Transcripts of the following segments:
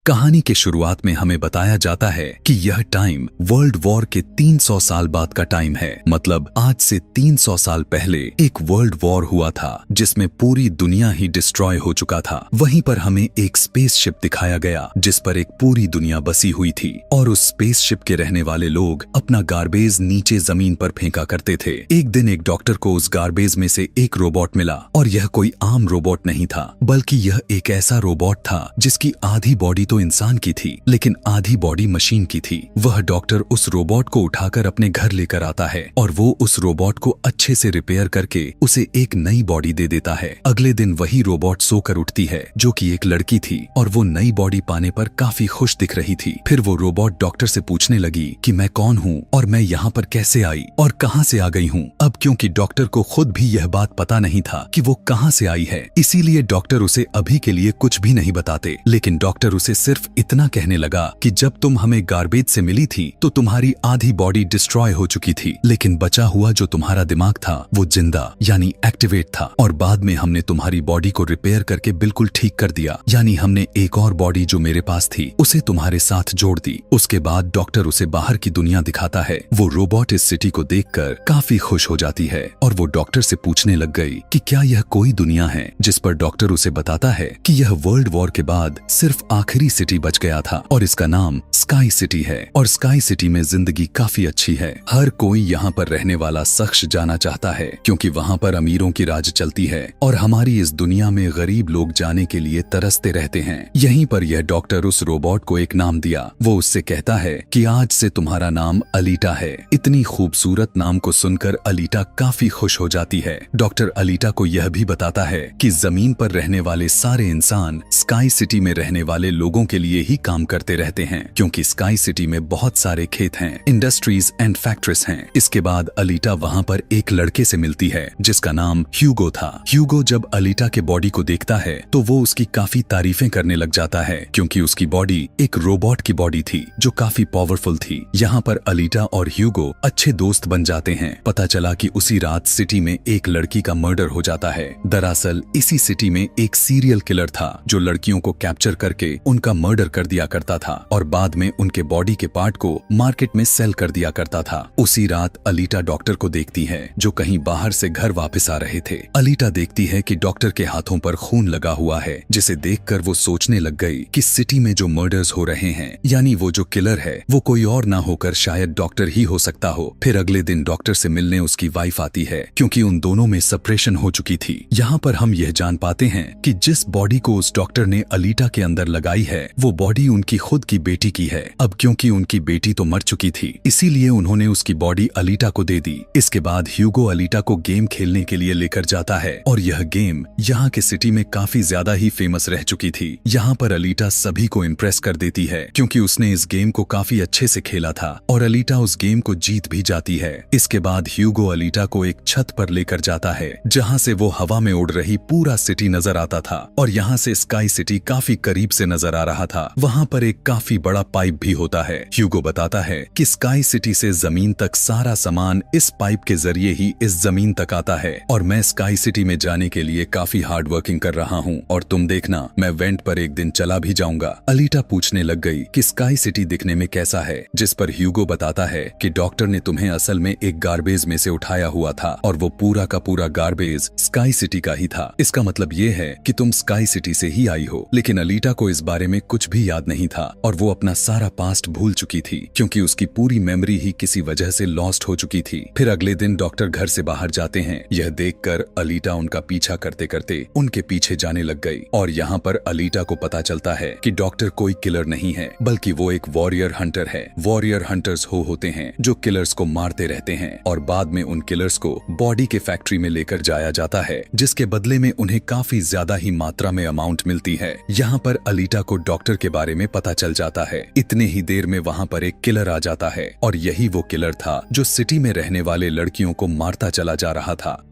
कहानी के शुरुआत में हमें बताया जाता है कि यह टाइम वर्ल्ड वॉर के 300 साल बाद का टाइम है। मतलब आज से 300 साल पहले एक वर्ल्ड वॉर हुआ था जिसमें पूरी दुनिया ही डिस्ट्रॉय हो चुका था। वहीं पर हमें एक स्पेसशिप दिखाया गया जिस पर एक पूरी दुनिया बसी हुई थी और उस स्पेसशिप के रहने वाले लोग अपना गार्बेज नीचे जमीन पर फेंका करते थे। एक दिन एक डॉक्टर को उस गार्बेज में से एक रोबोट मिला और यह कोई आम रोबोट नहीं था, बल्कि यह एक ऐसा रोबोट था जिसकी आधी बॉडी तो इंसान की थी लेकिन आधी बॉडी मशीन की थी। वह डॉक्टर उस रोबोट को उठाकर अपने घर लेकर आता है और वो उस रोबोट को अच्छे से रिपेयर करके उसे एक नई बॉडी दे देता है। अगले दिन वही रोबोट सोकर उठती है जो कि एक लड़की थी और वो नई बॉडी पाने पर काफी खुश दिख रही थी। फिर वो रोबोट डॉक्टर से पूछने लगी कि मैं कौन हूँ और मैं यहाँ पर कैसे आई और कहाँ से आ गई हूँ। अब क्योंकि डॉक्टर को खुद भी यह बात पता नहीं था कि वो कहाँ से आई है, इसीलिए डॉक्टर उसे अभी के लिए कुछ भी नहीं बताते। लेकिन डॉक्टर उसे सिर्फ इतना कहने लगा कि जब तुम हमें गार्बेज से मिली थी तो तुम्हारी आधी बॉडी डिस्ट्रॉय हो चुकी थी, लेकिन बचा हुआ जो तुम्हारा दिमाग था वो जिंदा यानी एक्टिवेट था और बाद में हमने तुम्हारी बॉडी को रिपेयर करके बिल्कुल ठीक कर दिया। यानी हमने एक और बॉडी जो मेरे पास थी उसे तुम्हारे साथ जोड़ दी। उसके बाद डॉक्टर उसे बाहर की दुनिया दिखाता है। वो रोबोट इस सिटी को देखकर काफी खुश हो जाती है और वो डॉक्टर से पूछने लग गई कि क्या यह कोई दुनिया है, जिस पर डॉक्टर उसे बताता है कि यह वर्ल्ड वॉर के बाद सिर्फ आखिरी सिटी बच गया था और इसका नाम स्काई सिटी है और स्काई सिटी में जिंदगी काफी अच्छी है। हर कोई यहाँ पर रहने वाला शख्स जाना चाहता है क्योंकि वहाँ पर अमीरों की राज चलती है और हमारी इस दुनिया में गरीब लोग जाने के लिए तरसते रहते हैं। यहीं पर यह डॉक्टर उस रोबोट को एक नाम दिया। वो उससे कहता है कि आज से तुम्हारा नाम अलीटा है। इतनी खूबसूरत नाम को सुनकर अलीटा काफी खुश हो जाती है। डॉक्टर अलीटा को यह भी बताता है कि जमीन पर रहने वाले सारे इंसान स्काई सिटी में रहने वाले लोगों के लिए ही काम करते रहते हैं क्योंकि स्काई सिटी में बहुत सारे खेत हैं, इंडस्ट्रीज एंड फैक्ट्रीज हैं। इसके बाद अलीटा वहाँ पर एक लड़के से मिलती है जिसका नाम ह्यूगो था। ह्यूगो जब अलीटा के बॉडी को देखता है तो वो उसकी काफी तारीफें करने लग जाता है क्योंकि उसकी बॉडी एक रोबोट की बॉडी थी जो काफी पावरफुल थी। यहाँ पर अलीटा और ह्यूगो अच्छे दोस्त बन जाते हैं। पता चला कि उसी रात सिटी में एक लड़की का मर्डर हो जाता है। दरअसल इसी सिटी में एक सीरियल किलर था जो लड़कियों को कैप्चर करके उनका मर्डर कर दिया करता था और बाद में उनके बॉडी के पार्ट को मार्केट में सेल कर दिया करता था। उसी रात अलीटा डॉक्टर को देखती है जो कहीं बाहर से घर वापस आ रहे थे। अलीटा देखती है कि डॉक्टर के हाथों पर खून लगा हुआ है, जिसे देखकर वो सोचने लग गई कि सिटी में जो मर्डर्स हो रहे हैं यानी वो जो किलर है वो कोई और ना होकर शायद डॉक्टर ही हो सकता हो। फिर अगले दिन डॉक्टर से मिलने उसकी वाइफ आती है क्योंकि उन दोनों में सेपरेशन हो चुकी थी। यहाँ पर हम यह जान पाते हैं कि जिस बॉडी को उस डॉक्टर ने अलीटा के अंदर लगाई है वो बॉडी उनकी खुद की बेटी की है। अब क्योंकि उनकी बेटी तो मर चुकी थी इसीलिए उन्होंने उसकी बॉडी अलीटा को दे दी। इसके बाद ह्यूगो अलीटा को गेम खेलने के लिए लेकर जाता है और यह गेम यहाँ के सिटी में काफी ज्यादा ही फेमस रह चुकी थी। यहाँ पर अलीटा सभी को इम्प्रेस कर देती है क्योंकि उसने इस गेम को काफी अच्छे से खेला था और अलीटा उस गेम को जीत भी जाती है। इसके बाद ह्यूगो अलीटा को एक छत पर लेकर जाता है जहाँ से वो हवा में उड़ रही पूरा सिटी नजर आता था और यहाँ से स्काई सिटी काफी करीब से नजर आ रहा था। वहाँ पर एक काफी बड़ा पाइप भी होता है। ह्यूगो बताता है कि स्काई सिटी से जमीन तक सारा सामान इस पाइप के जरिए ही इस जमीन तक आता है और मैं स्काई सिटी में जाने के लिए काफी हार्ड वर्किंग कर रहा हूँ और तुम देखना मैं वेंट पर एक दिन चला भी जाऊंगा। अलीटा पूछने लग गई कि स्काई सिटी दिखने में कैसा है, जिस पर ह्यूगो बताता है कि डॉक्टर ने तुम्हें असल में एक गार्बेज में से उठाया हुआ था और वो पूरा का पूरा गार्बेज स्काई सिटी का ही था। इसका मतलब ये है कि तुम स्काई सिटी से ही आई हो। लेकिन अलीटा को इस बारे में कुछ भी याद नहीं था और वो अपना सारा पास्ट भूल चुकी थी क्योंकि उसकी पूरी मेमोरी ही किसी वजह से लॉस्ट हो चुकी थी। फिर अगले दिन डॉक्टर घर से बाहर जाते हैं। यह देखकर अलीटा उनका पीछा करते करते उनके पीछे जाने लग गई और यहाँ पर अलीटा को पता चलता है कि डॉक्टर कोई किलर नहीं है बल्कि वो एक वॉरियर हंटर है। वॉरियर हंटर्स होते हैं जो किलर्स को मारते रहते हैं और बाद में उन किलर्स को बॉडी के फैक्ट्री में लेकर जाया जाता है जिसके बदले में उन्हें काफी ज्यादा ही मात्रा में अमाउंट मिलती है। यहाँ पर अलीटा को डॉक्टर के बारे में पता चल जाता है। इतने ही देर में वहाँ पर एक किलर आ जाता है और यही वो किलर था जो सिटी में रहने वाले लड़कियों को मारता चला जा रहा था।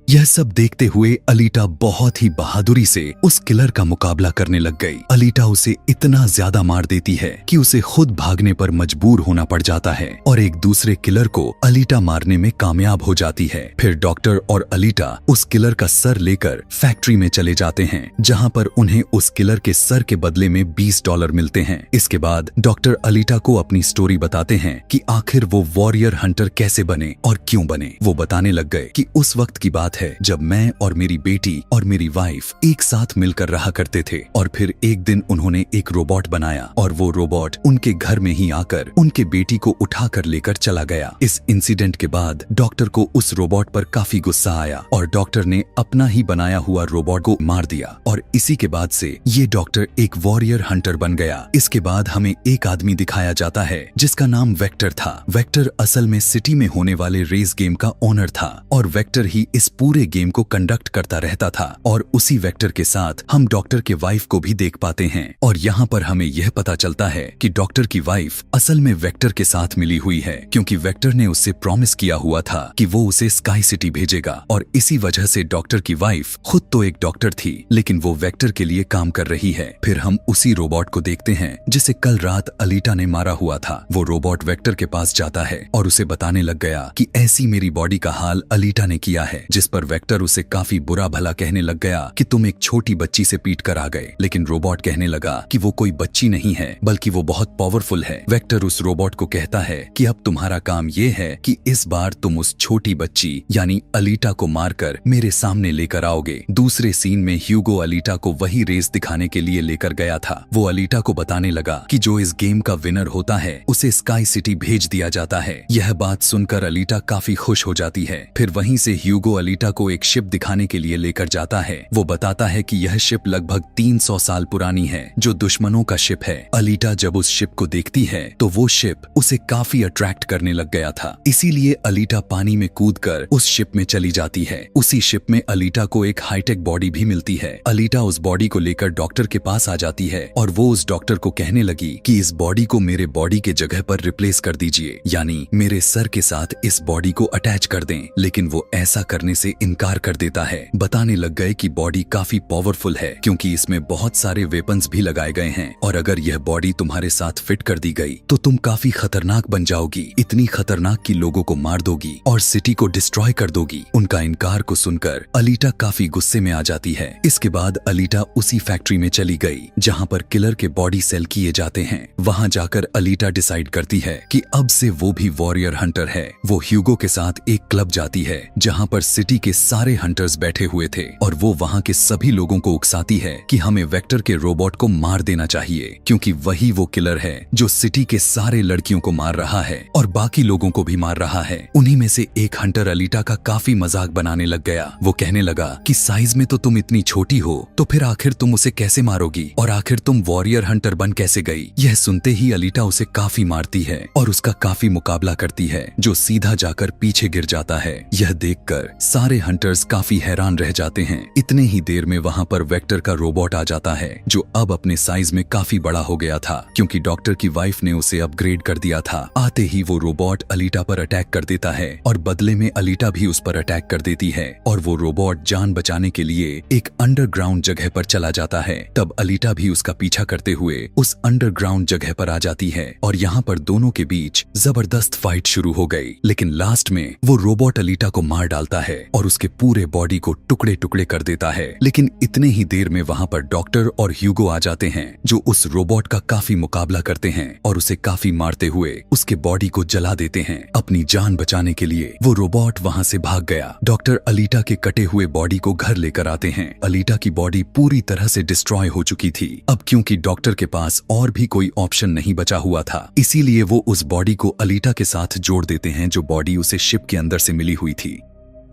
यह सब देखते हुए अलीटा बहुत ही बहादुरी से उस किलर का मुकाबला करने लग गई। अलीटा उसे इतना ज्यादा मार देती है कि उसे खुद भागने पर मजबूर होना पड़ जाता है और एक दूसरे किलर को अलीटा मारने में कामयाब हो जाती है। फिर डॉक्टर और अलीटा उस किलर का सर लेकर फैक्ट्री में चले जाते हैं, जहां पर उन्हें उस किलर के सर के बदले में $20 मिलते हैं। इसके बाद डॉक्टर अलीटा को अपनी स्टोरी बताते हैं कि आखिर वो वॉरियर हंटर कैसे बने और क्यों बने। वो बताने लग गए कि उस वक्त की बात है जब मैं और मेरी बेटी और मेरी वाइफ एक साथ मिलकर रहा करते थे और फिर एक दिन उन्होंने एक रोबोट बनाया और वो रोबोट उनके घर में ही आकर उनके बेटी को उठाकर लेकर चला गया। इस इंसिडेंट के बाद डॉक्टर को उस रोबोट पर काफी गुस्सा आया और डॉक्टर ने अपना ही बनाया हुआ रोबोट को मार दिया और इसी के बाद से ये डॉक्टर एक वॉरियर हंटर बन गया। इसके बाद हमें एक आदमी दिखाया जाता है जिसका नाम वेक्टर था। वेक्टर असल में सिटी में होने वाले रेस गेम का ओनर था और वेक्टर ही इस पूरे गेम को कंडक्ट करता रहता था और उसी वेक्टर के साथ हम डॉक्टर के वाइफ को भी देख पाते हैं और यहाँ पर हमें यह पता चलता है कि डॉक्टर की वाइफ असल में वेक्टर के साथ मिली हुई है, क्योंकि वेक्टर ने उससे प्रॉमिस किया हुआ था कि वो उसे स्काई सिटी भेजेगा और इसी वजह से डॉक्टर की वाइफ खुद तो एक डॉक्टर थी लेकिन वो वेक्टर के लिए काम कर रही है। फिर हम उसी रोबोट को देखते हैं जिसे कल रात अलीटा ने मारा हुआ था। वो रोबोट वेक्टर के पास जाता है और उसे बताने लग गया कि ऐसी मेरी बॉडी का हाल अलीटा ने किया है, जिस पर वेक्टर उसे काफी बुरा भला कहने लग गया कि तुम एक छोटी बच्ची से पीट कर आ गए। लेकिन रोबोट कहने लगा कि वो कोई बच्ची नहीं है बल्कि वो बहुत पावरफुल है। वेक्टर उस रोबोट को कहता है कि अब तुम्हारा काम ये है कि इस बार तुम उस छोटी बच्ची यानी अलीटा को मारकर मेरे सामने लेकर आओगे। दूसरे सीन में ह्यूगो अलीटा को वही रेस दिखाने के लिए लेकर गया था। वो अलीटा को बताने लगा कि जो इस गेम का विनर होता है उसे स्काई सिटी भेज दिया जाता है। यह बात सुनकर अलीटा काफी खुश हो जाती है। फिर वहीं से ह्यूगो अलीटा को एक शिप दिखाने के लिए लेकर जाता है। वो बताता है कि यह शिप लगभग 300 साल पुरानी है जो दुश्मनों का शिप है। अलीटा जब उस शिप को देखती है तो वो शिप उसे काफी अट्रैक्ट करने लग गया था, इसीलिए अलीटा पानी में कूदकर उस शिप में चली जाती है। उसी शिप में अलीटा को एक हाईटेक बॉडी भी मिलती है। अलीटा उस बॉडी को लेकर डॉक्टर के पास आ जाती है और वो उस डॉक्टर को कहने लगी कि इस बॉडी को मेरे बॉडी के जगह पर रिप्लेस कर दीजिए, यानी मेरे सर के साथ इस बॉडी को अटैच कर दें। लेकिन वो ऐसा करने से इनकार कर देता है। बताने लग गए कि बॉडी काफी पावरफुल है क्योंकि इसमें बहुत सारे वेपन्स भी लगाए गए हैं और अगर यह बॉडी तुम्हारे साथ फिट कर दी गई तो तुम काफी खतरनाक बन जाओगी, इतनी खतरनाक कि लोगों को मार दोगी और सिटी को डिस्ट्रॉय कर दोगी। उनका इनकार को सुनकर अलीटा काफी गुस्से में आ जाती है। इसके बाद अलीटा उसी फैक्ट्री में चली गई जहाँ पर किलर के बॉडी सेल किए जाते हैं। वहाँ जाकर अलीटा डिसाइड करती है कि अब से वो भी वॉरियर हंटर है। वो ह्यूगो के साथ एक क्लब जाती है जहाँ पर सिटी के सारे हंटर्स बैठे हुए थे और वो वहाँ के सभी लोगों को उकसाती है कि हमें वेक्टर के रोबोट को मार देना चाहिए क्योंकि वही वो किलर है जो सिटी के सारे लड़कियों को मार रहा है और बाकी लोगों को भी मार रहा है। उन्हीं में से एक हंटर अलीटा का काफी मजाक बनाने लग गया। वो कहने लगा कि साइज में तो तुम इतनी छोटी हो तो फिर आखिर तुम उसे कैसे मारोगी और आखिर तुम वॉरियर हंटर बन कैसे गई। यह सुनते ही अलीटा उसे काफी मारती है और उसका काफी मुकाबला करती है जो सीधा जाकर पीछे गिर जाता है। यह देखकर सारे हंटर्स काफी हैरान रह जाते हैं। इतने ही देर में वहाँ पर वेक्टर का रोबोट आ जाता है जो अब अपने साइज में काफी बड़ा हो गया था क्योंकि डॉक्टर की वाइफ ने उसे अपग्रेड कर दिया था। आते ही वो रोबोट अलीटा पर अटैक कर देता है और बदले में अलीटा भी उस पर अटैक कर देती है और वो रोबोट जान बचाने के लिए एक अंडरग्राउंड जगह पर चला जाता है। तब अलीटा भी उसका पीछा करते हुए उस अंडरग्राउंड जगह पर आ जाती है और यहाँ पर दोनों के बीच जबरदस्त फाइट शुरू हो गई। लेकिन लास्ट में वो रोबोट अलीटा को मार डालता है और उसके पूरे बॉडी को टुकड़े टुकड़े कर देता है। लेकिन इतने ही देर में वहाँ पर डॉक्टर और ह्यूगो आ जाते हैं जो उस रोबोट का काफी मुकाबला करते हैं और उसे काफी मारते हुए उसके बॉडी को जला देते हैं। अपनी जान बचाने के लिए वो रोबोट वहाँ से भाग गया। डॉक्टर अलीटा के कटे हुए बॉडी को घर लेकर आते हैं। अलीटा की बॉडी पूरी तरह से डिस्ट्रॉय हो चुकी थी। अब क्योंकि डॉक्टर के पास और भी कोई ऑप्शन नहीं बचा हुआ था, इसीलिए वो उस बॉडी को अलीटा के साथ जोड़ देते हैं जो बॉडी उसे शिप के अंदर से मिली हुई थी।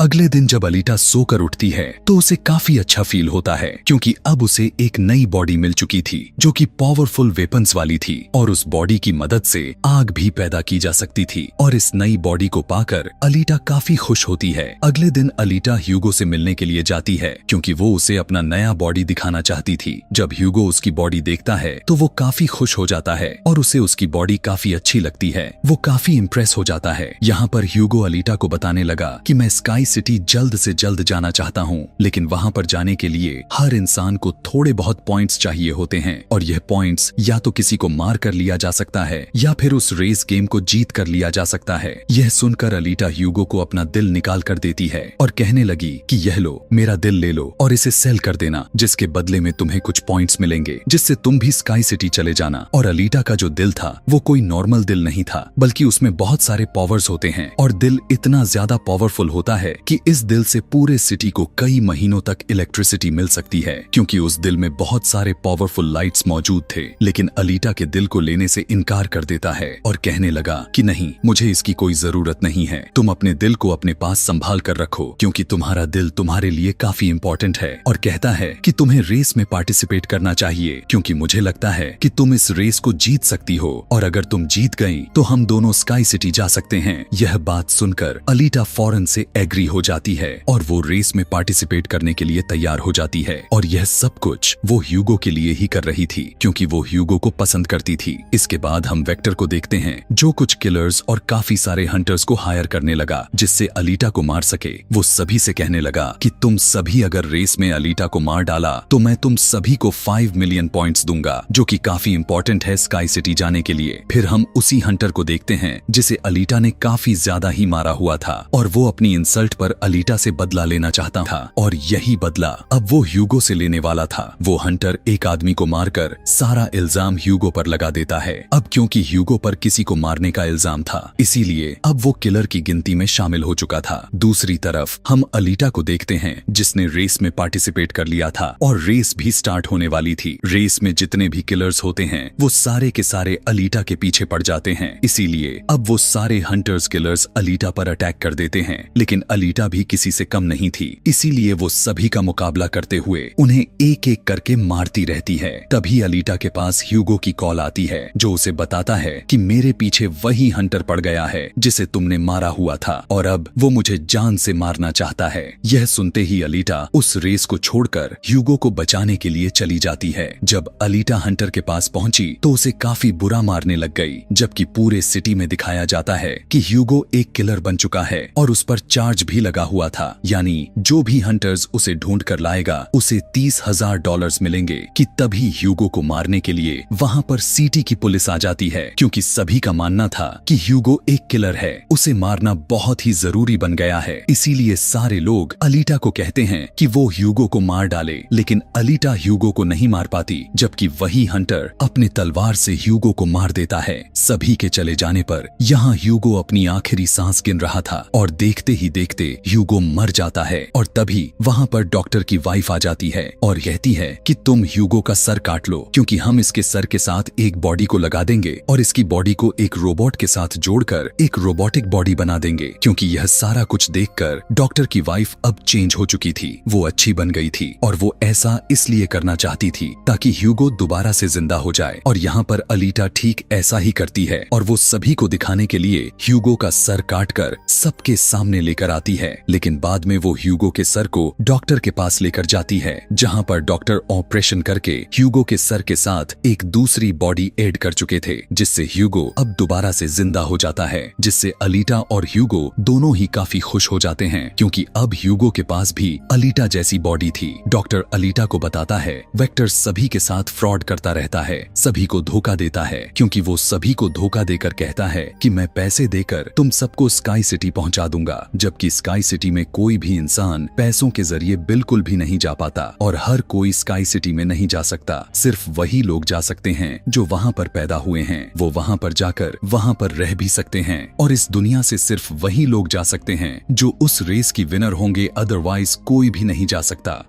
अगले दिन जब अलीटा सोकर उठती है तो उसे काफी अच्छा फील होता है क्योंकि अब उसे एक नई बॉडी मिल चुकी थी जो कि पावरफुल वेपन्स वाली थी और उस बॉडी की मदद से आग भी पैदा की जा सकती थी और इस नई बॉडी को पाकर अलीटा काफी खुश होती है। अगले दिन अलीटा ह्यूगो से मिलने के लिए जाती है क्योंकि वो उसे अपना नया बॉडी दिखाना चाहती थी। जब ह्यूगो उसकी बॉडी देखता है तो वो काफी खुश हो जाता है और उसे उसकी बॉडी काफी अच्छी लगती है। वो काफी इम्प्रेस हो जाता है। यहाँ पर ह्यूगो अलीटा को बताने लगा कि मैं स्काई स्काई सिटी जल्द से जल्द जाना चाहता हूँ, लेकिन वहाँ पर जाने के लिए हर इंसान को थोड़े बहुत पॉइंट्स चाहिए होते हैं और यह पॉइंट्स या तो किसी को मार कर लिया जा सकता है या फिर उस रेस गेम को जीत कर लिया जा सकता है। यह सुनकर अलीटा ह्यूगो को अपना दिल निकाल कर देती है और कहने लगी कि यह लो, मेरा दिल ले लो और इसे सेल कर देना, जिसके बदले में तुम्हें कुछ पॉइंट्स मिलेंगे जिससे तुम भी स्काई सिटी चले जाना। और अलीटा का जो दिल था वो कोई नॉर्मल दिल नहीं था, बल्कि उसमें बहुत सारे पावर्स होते हैं और दिल इतना ज्यादा पावरफुल होता है कि इस दिल से पूरे सिटी को कई महीनों तक इलेक्ट्रिसिटी मिल सकती है, क्योंकि उस दिल में बहुत सारे पावरफुल लाइट्स मौजूद थे। लेकिन अलीटा के दिल को लेने से इनकार कर देता है और कहने लगा कि नहीं, मुझे इसकी कोई जरूरत नहीं है, तुम अपने दिल को अपने पास संभाल कर रखो, क्योंकि तुम्हारा दिल तुम्हारे लिए काफी इंपॉर्टेंट है। और कहता है कि तुम्हें रेस में पार्टिसिपेट करना चाहिए, क्योंकि मुझे लगता है कि तुम इस रेस को जीत सकती हो और अगर तुम जीत गई तो हम दोनों स्काई सिटी जा सकते हैं। यह बात सुनकर अलीटा फौरन से एग्री हो जाती है और वो रेस में पार्टिसिपेट करने के लिए तैयार हो जाती है। और यह सब कुछ वो ह्यूगो के लिए ही कर रही थी, क्योंकि वो ह्यूगो को पसंद करती थी। इसके बाद हम वेक्टर को देखते हैं, जो कुछ किलर्स और काफी सारे हंटर्स को हायर करने लगा जिससे अलीटा को मार सके। वो सभी से कहने लगा कि तुम सभी अगर रेस में अलीटा को मार डाला तो मैं तुम सभी को 5 मिलियन पॉइंट्स दूंगा, जो कि काफी इंपॉर्टेंट है स्काई सिटी जाने के लिए। फिर हम उसी हंटर को देखते हैं जिसे अलीटा ने काफी ज्यादा ही मारा हुआ था और वो अपनी इंसल्ट पर अलीटा से बदला लेना चाहता था, और यही बदला अब वो ह्यूगो से लेने वाला था। वो हंटर एक आदमी को मारकर सारा इल्जाम ह्यूगो पर लगा देता है। अब क्योंकि ह्यूगो पर किसी को मारने का इल्जाम था, इसीलिए अब वो किलर की गिनती में शामिल हो चुका था। दूसरी तरफ हम अलीटा को देखते हैं जिसने रेस में पार्टिसिपेट कर लिया था और रेस भी स्टार्ट होने वाली थी। रेस में जितने भी किलर्स होते हैं वो सारे के सारे अलीटा के पीछे पड़ जाते हैं, इसीलिए अब वो सारे हंटर्स किलर्स अलीटा पर अटैक कर देते हैं। लेकिन अलीटा भी किसी से कम नहीं थी, इसीलिए वो सभी का मुकाबला करते हुए उन्हें एक एक करके मारती रहती है। तभी अलीटा के पास ह्यूगो की कॉल आती है जो उसे बताता है कि मेरे पीछे वही हंटर पड़ गया है जिसे तुमने मारा हुआ था और अब वो मुझे जान से मारना चाहता है। यह सुनते ही अलीटा उस रेस को छोड़कर ह्यूगो को बचाने के लिए चली जाती है। जब अलीटा हंटर के पास पहुंची तो उसे काफी बुरा मारने लग गई, जबकि पूरे सिटी में दिखाया जाता है कि ह्यूगो एक किलर बन चुका है और उस पर चार्ज भी लगा हुआ था, यानी जो भी हंटर्स उसे ढूंढ कर लाएगा उसे $30,000 मिलेंगे। कि तभी ह्यूगो को मारने के लिए वहां पर सिटी की पुलिस आ जाती है, क्योंकि सभी का मानना था कि ह्यूगो एक किलर है, उसे मारना बहुत ही जरूरी बन गया है। इसीलिए सारे लोग अलीटा को कहते हैं कि वो ह्यूगो को मार डाले, लेकिन अलीटा ह्यूगो को नहीं मार पाती, जबकि वही हंटर अपने तलवार से ह्यूगो को मार देता है। सभी के चले जाने पर यहाँ ह्यूगो अपनी आखिरी सांस गिन रहा था और देखते ही देखते ह्यूगो मर जाता है। और तभी वहाँ पर डॉक्टर की वाइफ आ जाती है और कहती है कि तुम ह्यूगो का सर काट लो, क्योंकि हम इसके सर के साथ एक बॉडी को लगा देंगे और इसकी बॉडी को एक रोबोट के साथ जोड़कर एक रोबोटिक बॉडी बना देंगे। क्योंकि यह सारा कुछ देखकर डॉक्टर की वाइफ अब चेंज हो चुकी थी, वो अच्छी बन गई थी और वो ऐसा इसलिए करना चाहती थी ताकि ह्यूगो दोबारा से जिंदा हो जाए। और यहाँ पर अलीटा ठीक ऐसा ही करती है और वो सभी को दिखाने के लिए ह्यूगो का सर काटकर सबके सामने लेकर आती है। लेकिन बाद में वो ह्यूगो के सर को डॉक्टर के पास लेकर जाती है, जहाँ पर डॉक्टर ऑपरेशन करके ह्यूगो के सर के साथ एक दूसरी बॉडी ऐड कर चुके थे, जिससे ह्यूगो अब दोबारा से जिंदा हो जाता है। जिससे अलीटा और ह्यूगो दोनों ही काफी खुश हो जाते हैं, क्योंकि अब ह्यूगो के पास भी अलीटा जैसी बॉडी थी। डॉक्टर अलीटा को बताता है वेक्टर सभी के साथ फ्रॉड करता रहता है, सभी को धोखा देता है, क्योंकि वो सभी को धोखा देकर कहता है कि मैं पैसे देकर तुम सबको स्काई सिटी पहुंचा दूंगा, जबकि स्काई सिटी में कोई भी इंसान पैसों के जरिए बिल्कुल भी नहीं जा पाता और हर कोई स्काई सिटी में नहीं जा सकता। सिर्फ वही लोग जा सकते हैं जो वहाँ पर पैदा हुए हैं, वो वहाँ पर जाकर वहाँ पर रह भी सकते हैं और इस दुनिया से सिर्फ वही लोग जा सकते हैं जो उस रेस की विनर होंगे, अदरवाइज कोई भी नहीं जा सकता।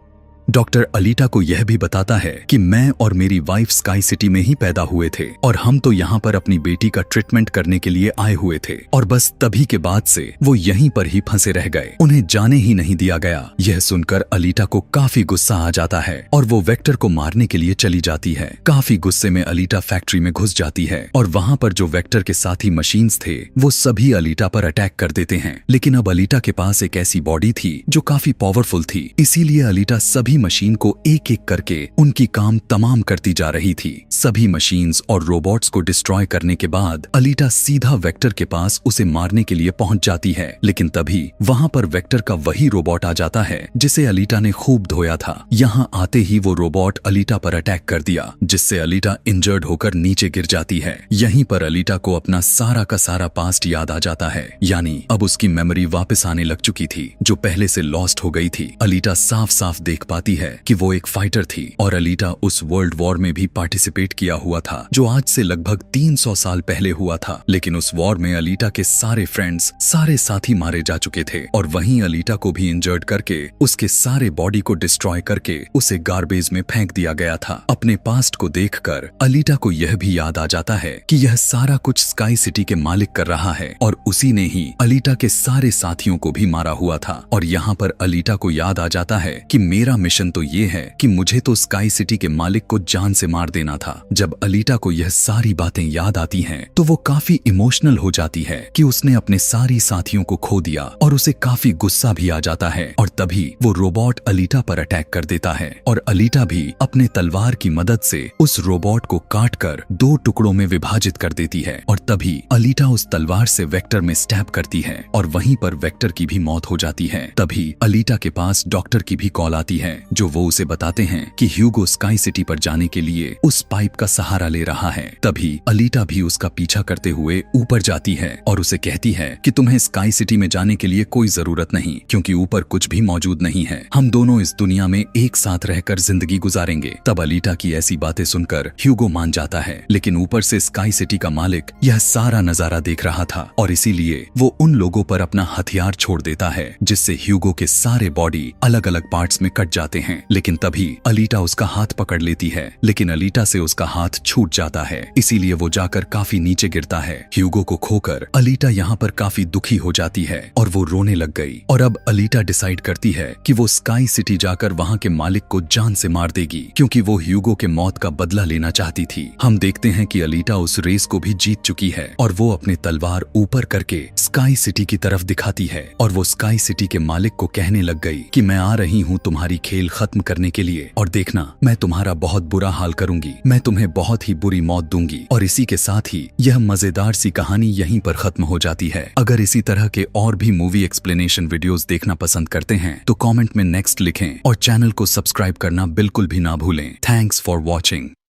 डॉक्टर अलीटा को यह भी बताता है कि मैं और मेरी वाइफ स्काई सिटी में ही पैदा हुए थे और हम तो यहाँ पर अपनी बेटी का ट्रीटमेंट करने के लिए आए हुए थे और बस तभी के बाद से वो यहीं पर ही फंसे रह गए, उन्हें जाने ही नहीं दिया गया। यह सुनकर अलीटा को काफी गुस्सा आ जाता है और वो वेक्टर को मारने के लिए चली जाती है। काफी गुस्से में अलीटा फैक्ट्री में घुस जाती है और वहाँ पर जो वेक्टर के साथी मशीन्स थे वो सभी अलीटा पर अटैक कर देते हैं। लेकिन अब अलीटा के पास एक ऐसी बॉडी थी जो काफी पावरफुल थी, इसीलिए अलीटा सभी सभी मशीन को एक एक करके उनकी काम तमाम करती जा रही थी। सभी मशीन्स और रोबोट्स को डिस्ट्रॉय करने के बाद अलीटा सीधा वेक्टर के पास उसे मारने के लिए पहुंच जाती है, लेकिन तभी वहां पर वेक्टर का वही रोबोट आ जाता है जिसे अलीटा ने खूब धोया था। यहाँ आते ही वो रोबोट अलीटा पर अटैक कर दिया, जिससे अलीटा इंजर्ड होकर नीचे गिर जाती है। यहीं पर अलीटा को अपना सारा का सारा पास्ट याद आ जाता है, यानी अब उसकी मेमोरी वापस आने लग चुकी थी जो पहले से लॉस्ट हो गई थी। अलीटा साफ साफ देख पाती है कि वो एक फाइटर थी और अलीटा उस वर्ल्ड वॉर में भी पार्टिसिपेट किया हुआ था जो आज से लगभग 300 साल पहले हुआ था। लेकिन उस वॉर में अलीटा के सारे फ्रेंड्स, सारे साथी मारे जा चुके थे और वहीं अलीटा को भी इंजर्ड करके उसके सारे बॉडी को डिस्ट्रॉय करके उसे गार्बेज में फेंक दिया गया था। अपने पास्ट को देखकर अलीटा को यह भी याद आ जाता है कि यह सारा कुछ स्काई सिटी के मालिक कर रहा है और उसी ने ही अलीटा के सारे साथियों को भी मारा हुआ था। और यहाँ पर अलीटा को याद आ जाता है कि मेरा मिशन तो ये है कि मुझे तो स्काई सिटी के मालिक को जान से मार देना था। जब अलीटा को यह सारी बातें याद आती हैं, तो वो काफी इमोशनल हो जाती है कि उसने अपने सारी साथियों को खो दिया और उसे काफी गुस्सा भी आ जाता है। और तभी वो रोबोट अलीटा पर अटैक कर देता है और अलीटा भी अपने तलवार की मदद से उस रोबोट को काट कर 2 टुकड़ों में विभाजित कर देती है। और तभी अलीटा उस तलवार से वेक्टर में स्टैब करती है और वहीं पर वेक्टर की भी मौत हो जाती है। तभी अलीटा के पास डॉक्टर की भी कॉल आती है, जो वो उसे बताते हैं कि ह्यूगो स्काई सिटी पर जाने के लिए उस पाइप का सहारा ले रहा है। तभी अलीटा भी उसका पीछा करते हुए ऊपर जाती है और उसे कहती है कि तुम्हें स्काई सिटी में जाने के लिए कोई जरूरत नहीं, क्योंकि ऊपर कुछ भी मौजूद नहीं है। हम दोनों इस दुनिया में एक साथ रहकर जिंदगी गुजारेंगे। तब अलीटा की ऐसी बातें सुनकर ह्यूगो मान जाता है, लेकिन ऊपर से स्काई सिटी का मालिक यह सारा नजारा देख रहा था और इसीलिए वो उन लोगों पर अपना हथियार छोड़ देता है, जिससे ह्यूगो के सारे बॉडी अलग अलग पार्ट्स में कट जाते हैं। लेकिन तभी अलीटा उसका हाथ पकड़ लेती है, लेकिन अलीटा से उसका हाथ छूट जाता है, इसीलिए वो जाकर काफी नीचे गिरता है। ह्यूगो को खोकर अलीटा यहाँ पर काफी दुखी हो जाती है और वो रोने लग गई। और अब अलीटा डिसाइड करती है कि वो स्काई सिटी जाकर वहाँ के मालिक को जान से मार देगी, क्योंकि वो ह्यूगो के मौत का बदला लेना चाहती थी। हम देखते हैं कि अलीटा उस रेस को भी जीत चुकी है और वो अपने तलवार ऊपर करके स्काई सिटी की तरफ दिखाती है और वो स्काई सिटी के मालिक को कहने लग गई कि मैं आ रही हूँ तुम्हारी खेल खत्म करने के लिए, और देखना मैं तुम्हारा बहुत बुरा हाल करूंगी, मैं तुम्हें बहुत ही बुरी मौत दूंगी। और इसी के साथ ही यह मजेदार सी कहानी यहीं पर खत्म हो जाती है। अगर इसी तरह के और भी मूवी एक्सप्लेनेशन वीडियोस देखना पसंद करते हैं तो कमेंट में नेक्स्ट लिखें और चैनल को सब्सक्राइब करना बिल्कुल भी ना भूलें। Thanks for watching.